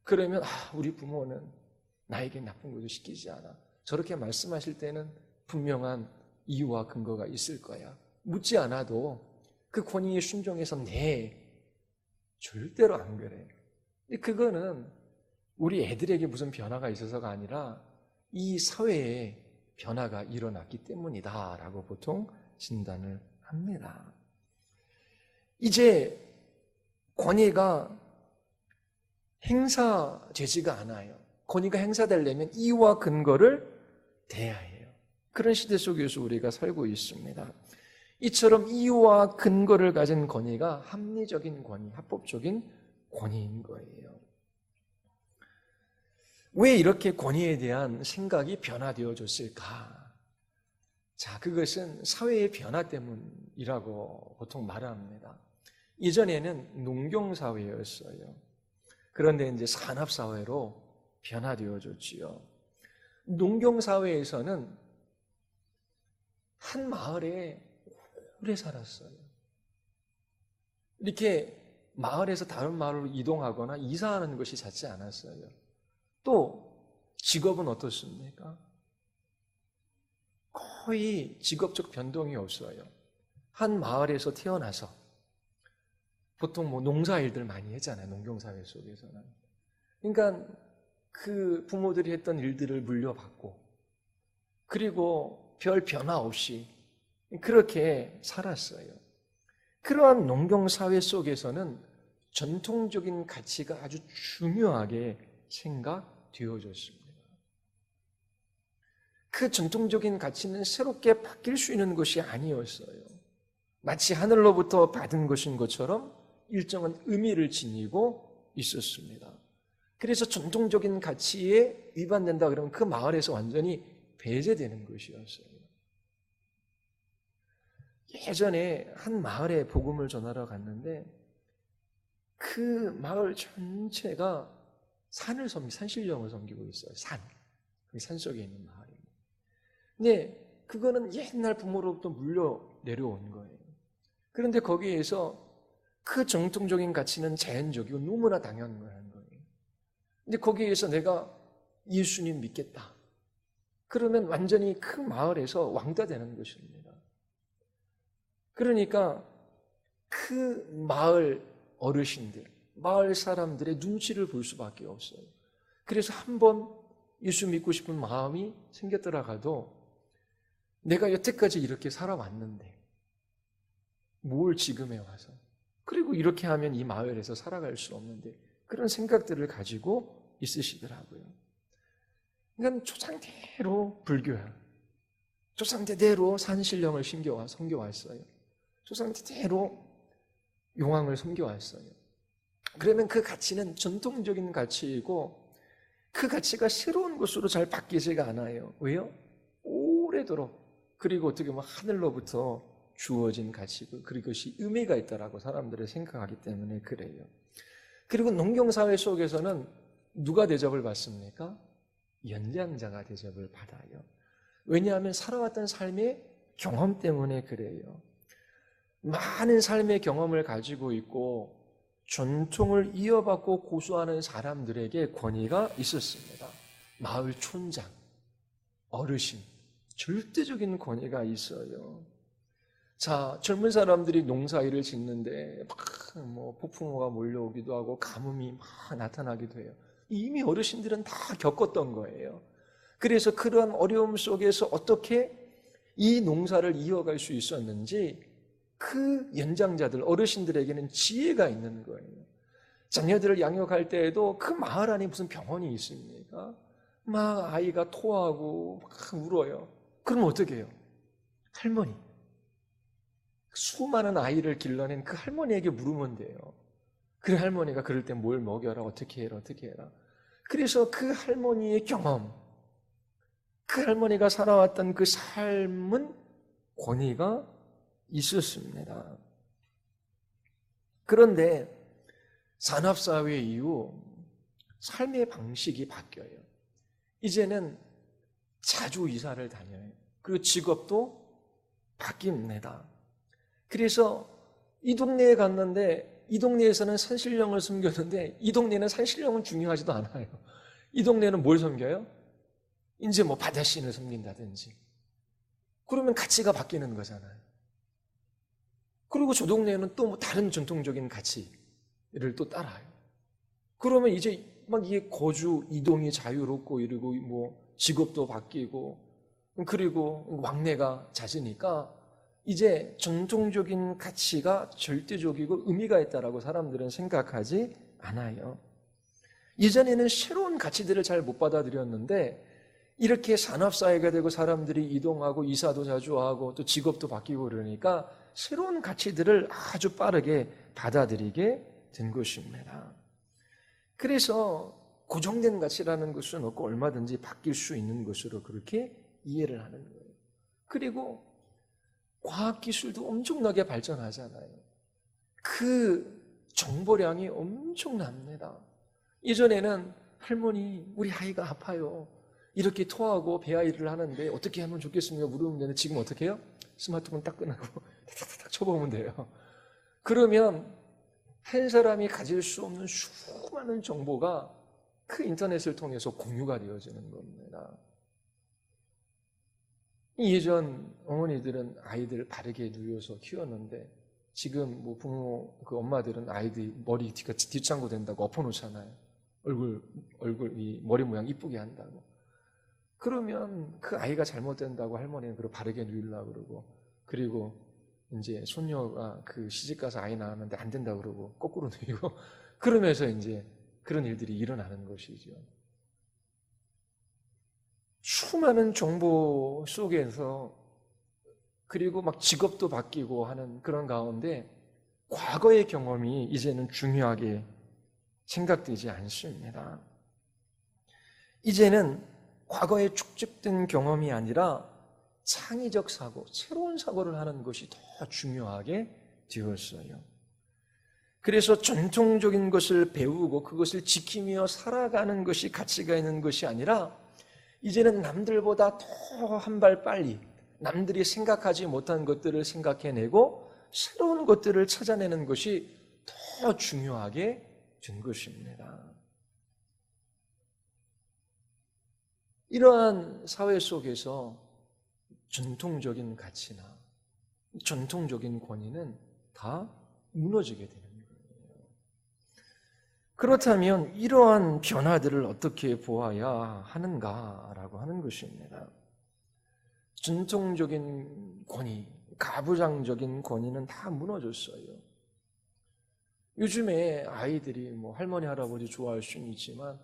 Speaker 1: 그러면 우리 부모는 나에게 나쁜 것도 시키지 않아. 저렇게 말씀하실 때는 분명한 이유와 근거가 있을 거야. 묻지 않아도 그 권위에 순종해서 네, 절대로 안 그래. 근데 그거는 우리 애들에게 무슨 변화가 있어서가 아니라 이 사회에 변화가 일어났기 때문이다라고 보통 진단을 합니다. 이제 권위가 행사되지가 않아요. 권위가 행사되려면 이유와 근거를 대야 해요. 그런 시대 속에서 우리가 살고 있습니다. 이처럼 이유와 근거를 가진 권위가 합리적인 권위, 합법적인 권위인 거예요. 왜 이렇게 권위에 대한 생각이 변화되어졌을까? 자, 그것은 사회의 변화 때문이라고 보통 말합니다. 이전에는 농경사회였어요. 그런데 이제 산업사회로 변화되어졌지요. 농경사회에서는 한 마을에 오래 살았어요. 이렇게 마을에서 다른 마을로 이동하거나 이사하는 것이 잦지 않았어요. 또 직업은 어떻습니까? 거의 직업적 변동이 없어요. 한 마을에서 태어나서 보통 농사일들 많이 했잖아요. 농경사회 속에서는. 그러니까 그 부모들이 했던 일들을 물려받고 그리고 별 변화 없이 그렇게 살았어요. 그러한 농경사회 속에서는 전통적인 가치가 아주 중요하게 생각되어졌습니다. 그 전통적인 가치는 새롭게 바뀔 수 있는 것이 아니었어요. 마치 하늘로부터 받은 것인 것처럼 일정한 의미를 지니고 있었습니다. 그래서 전통적인 가치에 위반된다 그러면 그 마을에서 완전히 배제되는 것이었어요. 예전에 한 마을에 복음을 전하러 갔는데 그 마을 전체가 산신령을 섬기고 있어요. 산 속에 있는 마을입니다. 근데 그거는 옛날 부모로부터 물려 내려온 거예요. 그런데 거기에서 그 정통적인 가치는 자연적이고 너무나 당연한 거예요. 근데 거기에서 내가 예수님 믿겠다. 그러면 완전히 그 마을에서 왕따 되는 것입니다. 그러니까 그 마을 어르신들, 마을 사람들의 눈치를 볼 수밖에 없어요. 그래서 한번 예수 믿고 싶은 마음이 생겼더라도 내가 여태까지 이렇게 살아왔는데 뭘 지금에 와서 그리고 이렇게 하면 이 마을에서 살아갈 수 없는데 그런 생각들을 가지고 있으시더라고요. 그러니까 조상대로 불교야. 조상대대로 산신령을 섬겨왔어요. 조상대대로 용왕을 섬겨왔어요. 그러면 그 가치는 전통적인 가치이고 그 가치가 새로운 것으로 잘 바뀌지가 않아요. 왜요? 오래도록 그리고 어떻게 보면 하늘로부터 주어진 가치고 그것이 의미가 있다라고 사람들이 생각하기 때문에 그래요. 그리고 농경사회 속에서는 누가 대접을 받습니까? 연장자가 대접을 받아요. 왜냐하면 살아왔던 삶의 경험 때문에 그래요. 많은 삶의 경험을 가지고 있고 전통을 이어받고 고수하는 사람들에게 권위가 있었습니다. 마을 촌장, 어르신, 절대적인 권위가 있어요. 자, 젊은 사람들이 농사일을 짓는데 막 폭풍우가 몰려오기도 하고 가뭄이 막 나타나기도 해요. 이미 어르신들은 다 겪었던 거예요. 그래서 그러한 어려움 속에서 어떻게 이 농사를 이어갈 수 있었는지 그 연장자들, 어르신들에게는 지혜가 있는 거예요. 자녀들을 양육할 때에도 그 마을 안에 무슨 병원이 있습니까? 막 아이가 토하고 막 울어요. 그럼 어떻게 해요? 할머니. 수많은 아이를 길러낸 그 할머니에게 물으면 돼요. 그 할머니가 그럴 때 뭘 먹여라, 어떻게 해라, 어떻게 해라. 그래서 그 할머니의 경험, 그 할머니가 살아왔던 그 삶은 권위가 있었습니다. 그런데 산업사회 이후 삶의 방식이 바뀌어요. 이제는 자주 이사를 다녀요. 그리고 직업도 바뀝니다. 그래서 이 동네에 갔는데 이 동네에서는 산신령을 섬겼는데 이 동네는 산신령은 중요하지도 않아요. 이 동네는 뭘 섬겨요? 이제 뭐 바다신을 섬긴다든지. 그러면 가치가 바뀌는 거잖아요. 그리고 저 동네에는 또 뭐 다른 전통적인 가치를 또 따라요. 그러면 이제 막 이게 거주, 이동이 자유롭고 이러고 뭐 직업도 바뀌고 그리고 왕래가 잦으니까 이제 전통적인 가치가 절대적이고 의미가 있다라고 사람들은 생각하지 않아요. 이전에는 새로운 가치들을 잘 못 받아들였는데 이렇게 산업사회가 되고 사람들이 이동하고 이사도 자주 하고 또 직업도 바뀌고 그러니까 새로운 가치들을 아주 빠르게 받아들이게 된 것입니다. 그래서 고정된 가치라는 것은 없고 얼마든지 바뀔 수 있는 것으로 그렇게 이해를 하는 거예요. 그리고 과학기술도 엄청나게 발전하잖아요. 그 정보량이 엄청납니다. 이전에는 할머니 우리 아이가 아파요. 이렇게 토하고 배아이를 하는데 어떻게 하면 좋겠습니까? 물으면 되는데 지금 어떻게 해요? 스마트폰 딱 꺼내고 탁탁탁 쳐보면 돼요. 그러면 한 사람이 가질 수 없는 수많은 정보가 그 인터넷을 통해서 공유가 되어지는 겁니다. 예전 어머니들은 아이들 바르게 누워서 키웠는데 지금 뭐 부모, 그 엄마들은 아이들 머리 뒷장구 된다고 엎어놓잖아요. 이 머리 모양 이쁘게 한다고. 그러면 그 아이가 잘못된다고 할머니는 그걸 바르게 누이려고 그러고, 그리고 이제 손녀가 그 시집가서 아이 낳았는데 안 된다고 그러고 거꾸로 누이고 그러면서 이제 그런 일들이 일어나는 것이죠. 수많은 정보 속에서 그리고 막 직업도 바뀌고 하는 그런 가운데 과거의 경험이 이제는 중요하게 생각되지 않습니다. 이제는 과거에 축적된 경험이 아니라 창의적 사고, 새로운 사고를 하는 것이 더 중요하게 되었어요. 그래서 전통적인 것을 배우고 그것을 지키며 살아가는 것이 가치가 있는 것이 아니라 이제는 남들보다 더 한 발 빨리 남들이 생각하지 못한 것들을 생각해내고 새로운 것들을 찾아내는 것이 더 중요하게 된 것입니다. 이러한 사회 속에서 전통적인 가치나 전통적인 권위는 다 무너지게 되는 거예요. 그렇다면 이러한 변화들을 어떻게 보아야 하는가라고 하는 것입니다. 전통적인 권위, 가부장적인 권위는 다 무너졌어요. 요즘에 아이들이 뭐 할머니, 할아버지 좋아할 수는 있지만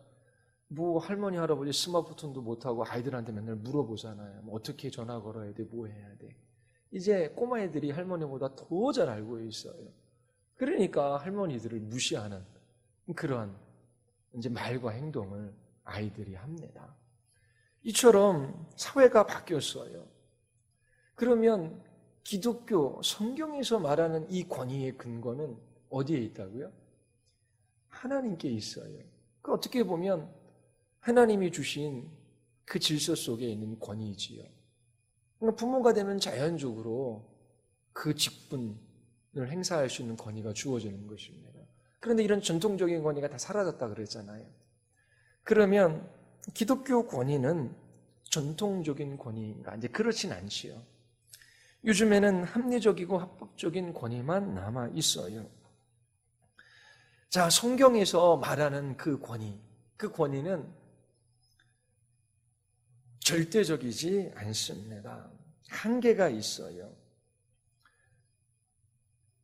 Speaker 1: 뭐 할머니, 할아버지 스마트폰도 못하고 아이들한테 맨날 물어보잖아요. 뭐 어떻게 전화 걸어야 돼? 뭐 해야 돼? 이제 꼬마애들이 할머니보다 더 잘 알고 있어요. 그러니까 할머니들을 무시하는 그런 이제 말과 행동을 아이들이 합니다. 이처럼 사회가 바뀌었어요. 그러면 기독교 성경에서 말하는 이 권위의 근거는 어디에 있다고요? 하나님께 있어요. 그 어떻게 보면 하나님이 주신 그 질서 속에 있는 권위이지요. 그러니까 부모가 되면 자연적으로 그 직분을 행사할 수 있는 권위가 주어지는 것입니다. 그런데 이런 전통적인 권위가 다 사라졌다 그랬잖아요. 그러면 기독교 권위는 전통적인 권위인가? 이제 그렇진 않지요. 요즘에는 합리적이고 합법적인 권위만 남아 있어요. 자, 성경에서 말하는 그 권위는 절대적이지 않습니다. 한계가 있어요.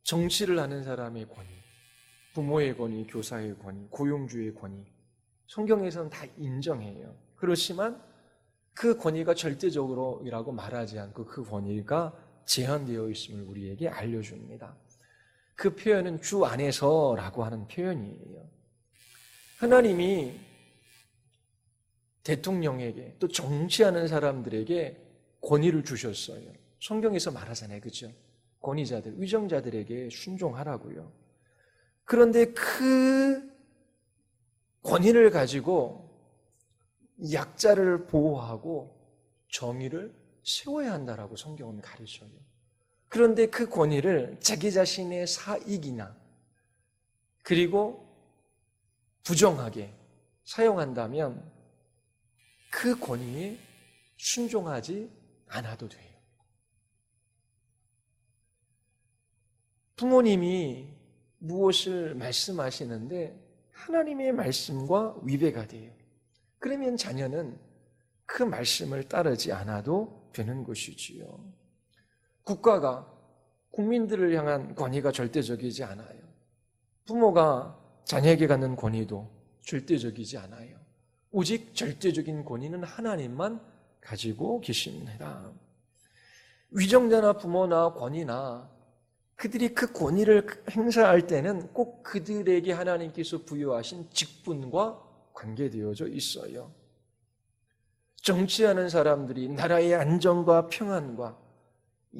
Speaker 1: 정치를 하는 사람의 권위, 부모의 권위, 교사의 권위, 고용주의 권위, 성경에서는 다 인정해요. 그렇지만 그 권위가 절대적으로라고 말하지 않고 그 권위가 제한되어 있음을 우리에게 알려줍니다. 그 표현은 주 안에서라고 하는 표현이에요. 하나님이 대통령에게 또 정치하는 사람들에게 권위를 주셨어요. 성경에서 말하잖아요. 그렇죠? 권위자들, 위정자들에게 순종하라고요. 그런데 그 권위를 가지고 약자를 보호하고 정의를 세워야 한다라고 성경은 가르쳐요. 그런데 그 권위를 자기 자신의 사익이나 그리고 부정하게 사용한다면 그 권위에 순종하지 않아도 돼요. 부모님이 무엇을 말씀하시는데 하나님의 말씀과 위배가 돼요. 그러면 자녀는 그 말씀을 따르지 않아도 되는 것이지요. 국가가 국민들을 향한 권위가 절대적이지 않아요. 부모가 자녀에게 갖는 권위도 절대적이지 않아요. 오직 절대적인 권위는 하나님만 가지고 계십니다. 위정자나 부모나 권위나 그들이 그 권위를 행사할 때는 꼭 그들에게 하나님께서 부여하신 직분과 관계되어져 있어요. 정치하는 사람들이 나라의 안정과 평안과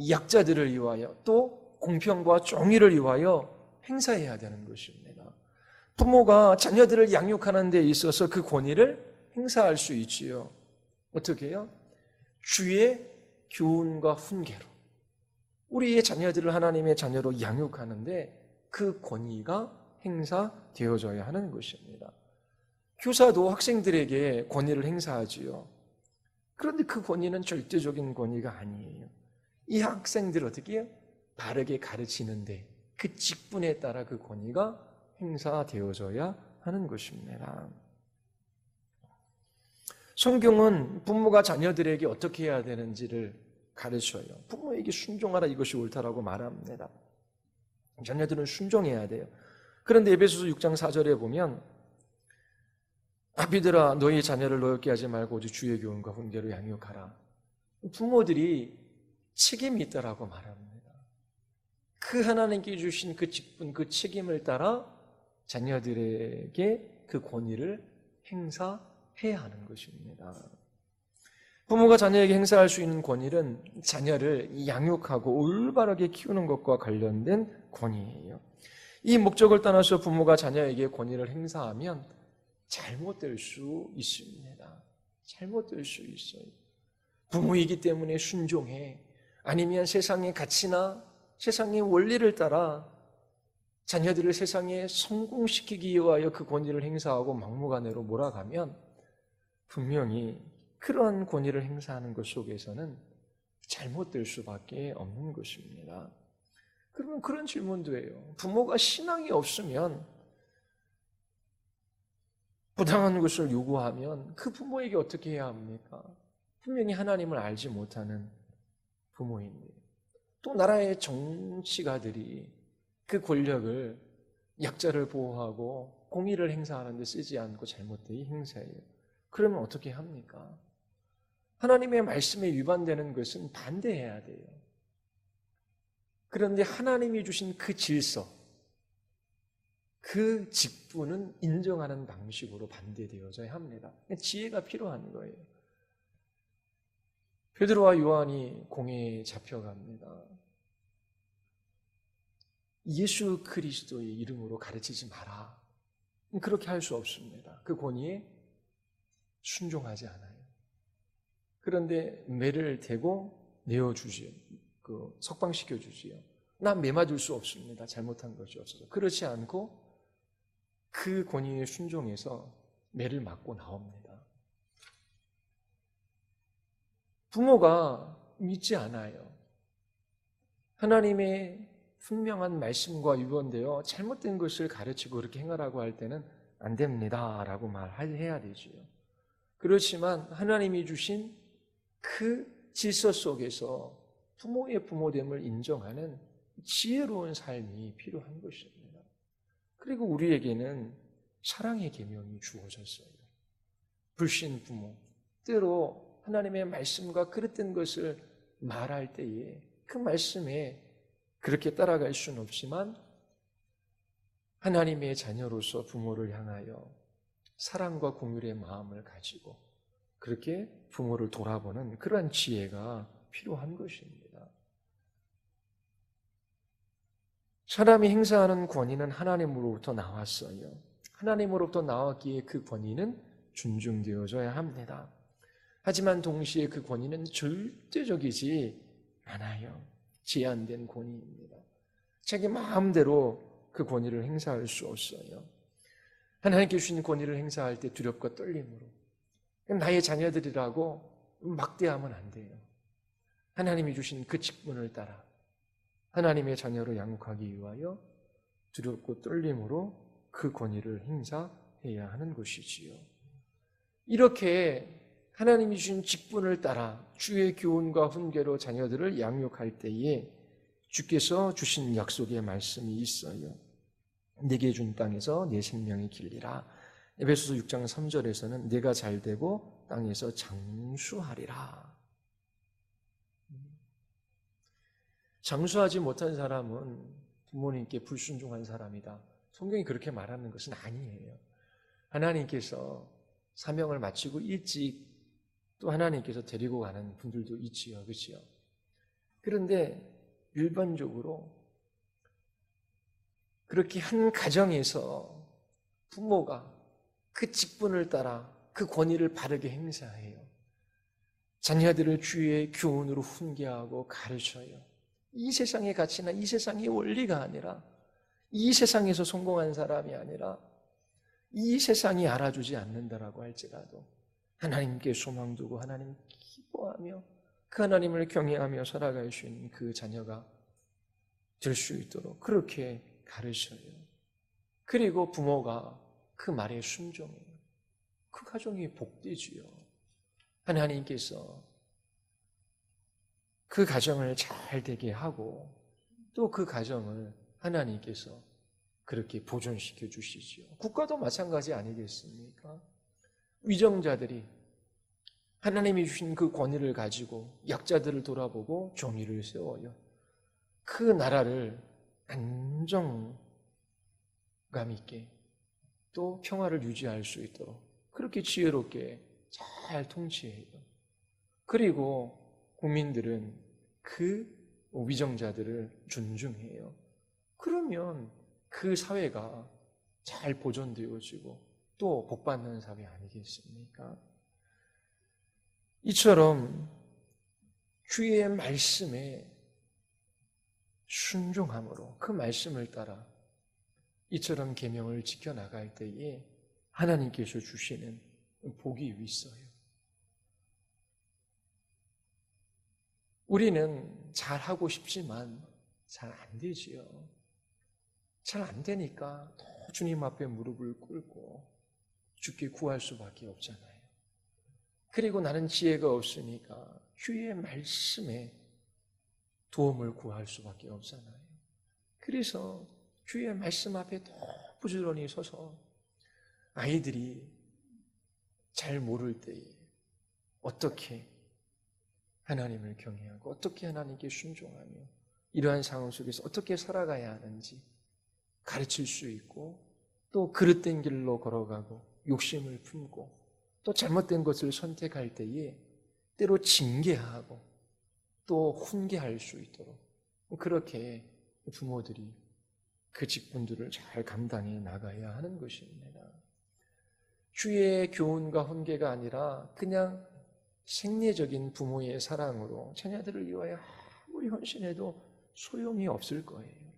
Speaker 1: 약자들을 위하여 또 공평과 정의를 위하여 행사해야 되는 것입니다. 부모가 자녀들을 양육하는 데 있어서 그 권위를 행사할 수 있지요. 어떻게 해요? 주의 교훈과 훈계로 우리의 자녀들을 하나님의 자녀로 양육하는데 그 권위가 행사되어져야 하는 것입니다. 교사도 학생들에게 권위를 행사하지요. 그런데 그 권위는 절대적인 권위가 아니에요. 이 학생들 어떻게 해요? 바르게 가르치는데 그 직분에 따라 그 권위가 행사되어져야 하는 것입니다. 성경은 부모가 자녀들에게 어떻게 해야 되는지를 가르쳐요. 부모에게 순종하라, 이것이 옳다라고 말합니다. 자녀들은 순종해야 돼요. 그런데 에베소서 6장 4절에 보면 아비들아 너희 자녀를 노엽게 하지 말고 오직 주의 교훈과 훈계로 양육하라. 부모들이 책임이 있다라고 말합니다. 그 하나님께 주신 그 직분, 그 책임을 따라 자녀들에게 그 권위를 행사해야 하는 것입니다. 부모가 자녀에게 행사할 수 있는 권위는 자녀를 양육하고 올바르게 키우는 것과 관련된 권위예요. 이 목적을 떠나서 부모가 자녀에게 권위를 행사하면 잘못될 수 있습니다. 잘못될 수 있어요. 부모이기 때문에 순종해. 아니면 세상의 가치나 세상의 원리를 따라 자녀들을 세상에 성공시키기 위하여 그 권위를 행사하고 막무가내로 몰아가면 분명히 그러한 권위를 행사하는 것 속에서는 잘못될 수밖에 없는 것입니다. 그러면 그런 질문도 해요. 부모가 신앙이 없으면 부당한 것을 요구하면 그 부모에게 어떻게 해야 합니까? 분명히 하나님을 알지 못하는 부모인데 또 나라의 정치가들이 그 권력을 약자를 보호하고 공의를 행사하는 데 쓰지 않고 잘못되이 행사해요. 그러면 어떻게 합니까? 하나님의 말씀에 위반되는 것은 반대해야 돼요. 그런데 하나님이 주신 그 질서, 그 직분은 인정하는 방식으로 반대되어져야 합니다. 지혜가 필요한 거예요. 베드로와 요한이 공회에 잡혀갑니다. 예수 그리스도의 이름으로 가르치지 마라. 그렇게 할 수 없습니다. 그 권위에 순종하지 않아요. 그런데 매를 대고 내어주지요. 석방시켜주지요. 난 매 맞을 수 없습니다. 잘못한 것이 없어서. 그렇지 않고 그 권위에 순종해서 매를 맞고 나옵니다. 부모가 믿지 않아요. 하나님의 분명한 말씀과 위반되어 잘못된 것을 가르치고 그렇게 행하라고 할 때는 안 됩니다 라고 말해야 되지요. 그렇지만 하나님이 주신 그 질서 속에서 부모의 부모됨을 인정하는 지혜로운 삶이 필요한 것입니다. 그리고 우리에게는 사랑의 계명이 주어졌어요. 불신 부모, 때로 하나님의 말씀과 그릇된 것을 말할 때에 그 말씀에 그렇게 따라갈 수는 없지만 하나님의 자녀로서 부모를 향하여 사랑과 공율의 마음을 가지고 그렇게 부모를 돌아보는 그러한 지혜가 필요한 것입니다. 사람이 행사하는 권위는 하나님으로부터 나왔어요. 하나님으로부터 나왔기에 그 권위는 존중되어져야 합니다. 하지만 동시에 그 권위는 절대적이지 않아요. 제한된 권위입니다. 자기 마음대로 그 권위를 행사할 수 없어요. 하나님께 주신 권위를 행사할 때 두렵고 떨림으로 나의 자녀들이라고 막대하면 안 돼요. 하나님이 주신 그 직분을 따라 하나님의 자녀로 양육하기 위하여 두렵고 떨림으로 그 권위를 행사해야 하는 것이지요. 이렇게 하나님이 주신 직분을 따라 주의 교훈과 훈계로 자녀들을 양육할 때에 주께서 주신 약속의 말씀이 있어요. 내게 준 땅에서 내 생명이 길리라. 에베소서 6장 3절에서는 내가 잘되고 땅에서 장수하리라. 장수하지 못한 사람은 부모님께 불순종한 사람이다. 성경이 그렇게 말하는 것은 아니에요. 하나님께서 사명을 마치고 일찍 또 하나님께서 데리고 가는 분들도 있지요. 그렇지요? 그런데 일반적으로 그렇게 한 가정에서 부모가 그 직분을 따라 그 권위를 바르게 행사해요. 자녀들을 주의 교훈으로 훈계하고 가르쳐요. 이 세상의 가치나 이 세상의 원리가 아니라 이 세상에서 성공한 사람이 아니라 이 세상이 알아주지 않는다라고 할지라도 하나님께 소망 두고 하나님 기뻐하며 그 하나님을 경외하며 살아갈 수 있는 그 자녀가 될 수 있도록 그렇게 가르쳐요. 그리고 부모가 그 말에 순종해요. 그 가정이 복되지요. 하나님께서 그 가정을 잘 되게 하고 또 그 가정을 하나님께서 그렇게 보존시켜 주시지요. 국가도 마찬가지 아니겠습니까? 위정자들이 하나님이 주신 그 권위를 가지고 약자들을 돌아보고 정의를 세워요. 그 나라를 안정감 있게 또 평화를 유지할 수 있도록 그렇게 지혜롭게 잘 통치해요. 그리고 국민들은 그 위정자들을 존중해요. 그러면 그 사회가 잘 보존되어지고 또 복받는 사회 아니겠습니까? 이처럼 주의 말씀에 순종함으로 그 말씀을 따라 이처럼 계명을 지켜나갈 때에 하나님께서 주시는 복이 있어요. 우리는 잘하고 싶지만 잘 안 되지요. 잘 안 되니까 더 주님 앞에 무릎을 꿇고 주께 구할 수밖에 없잖아요. 그리고 나는 지혜가 없으니까 주의 말씀에 도움을 구할 수밖에 없잖아요. 그래서 주의 말씀 앞에 더 부지런히 서서 아이들이 잘 모를 때에 어떻게 하나님을 경외하고 어떻게 하나님께 순종하며 이러한 상황 속에서 어떻게 살아가야 하는지 가르칠 수 있고 또 그릇된 길로 걸어가고 욕심을 품고 또 잘못된 것을 선택할 때에 때로 징계하고 또 훈계할 수 있도록 그렇게 부모들이 그 직분들을 잘 감당해 나가야 하는 것입니다. 주의 교훈과 훈계가 아니라 그냥 생리적인 부모의 사랑으로 자녀들을 위하여 아무리 헌신해도 소용이 없을 거예요.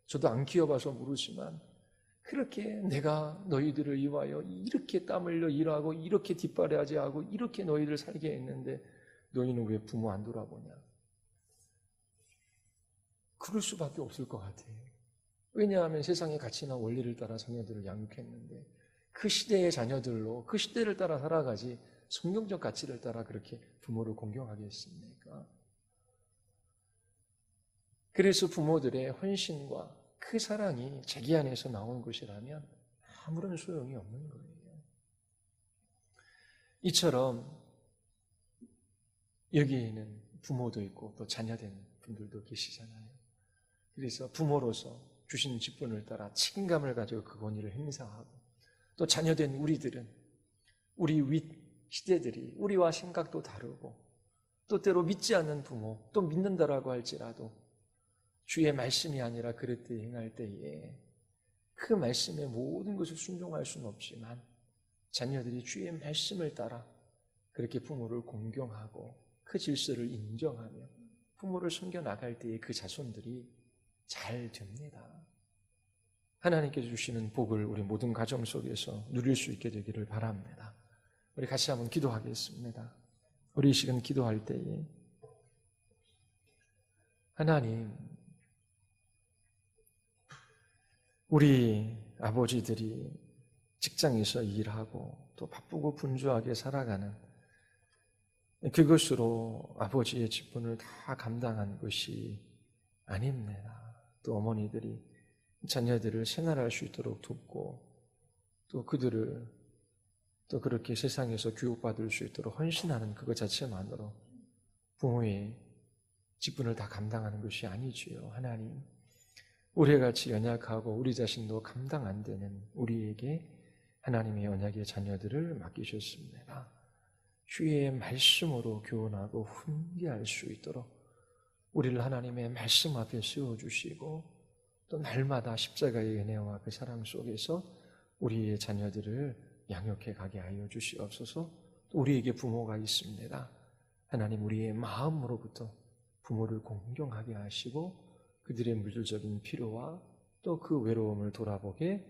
Speaker 1: 저도 안 키워봐서 모르지만 그렇게 내가 너희들을 위하여 이렇게 땀 흘려 일하고 이렇게 뒷바라지하고 이렇게 너희들 살게 했는데 너희는 왜 부모 안 돌아보냐? 그럴 수밖에 없을 것 같아요. 왜냐하면 세상의 가치나 원리를 따라 자녀들을 양육했는데 그 시대의 자녀들로 그 시대를 따라 살아가지 성경적 가치를 따라 그렇게 부모를 공경하겠습니까? 그래서 부모들의 헌신과 그 사랑이 자기 안에서 나온 것이라면 아무런 소용이 없는 거예요. 이처럼 여기에는 부모도 있고 또 자녀된 분들도 계시잖아요. 그래서 부모로서 주신 직분을 따라 책임감을 가지고 그 권위를 행사하고 또 자녀된 우리들은 우리 윗 시대들이 우리와 생각도 다르고 또 때로 믿지 않는 부모 또 믿는다라고 할지라도 주의 말씀이 아니라 그릇되이 행할 때에 그 말씀에 모든 것을 순종할 수는 없지만 자녀들이 주의 말씀을 따라 그렇게 부모를 공경하고 그 질서를 인정하며 부모를 섬겨나갈 때에 그 자손들이 잘 됩니다. 하나님께서 주시는 복을 우리 모든 가정 속에서 누릴 수 있게 되기를 바랍니다. 우리 같이 한번 기도하겠습니다. 우리 이 시간 기도할 때에 하나님, 우리 아버지들이 직장에서 일하고 또 바쁘고 분주하게 살아가는 그것으로 아버지의 직분을 다 감당한 것이 아닙니다. 또 어머니들이 자녀들을 생활할 수 있도록 돕고 또 그들을 또 그렇게 세상에서 교육받을 수 있도록 헌신하는 그것 자체만으로 부모의 직분을 다 감당하는 것이 아니지요. 하나님, 우리와 같이 연약하고 우리 자신도 감당 안 되는 우리에게 하나님의 언약의 자녀들을 맡기셨습니다. 주의 말씀으로 교훈하고 훈계할 수 있도록 우리를 하나님의 말씀 앞에 세워주시고 또 날마다 십자가의 은혜와 그 사랑 속에서 우리의 자녀들을 양육해 가게 하여 주시옵소서. 또 우리에게 부모가 있습니다. 하나님, 우리의 마음으로부터 부모를 공경하게 하시고 그들의 물질적인 필요와 또 그 외로움을 돌아보게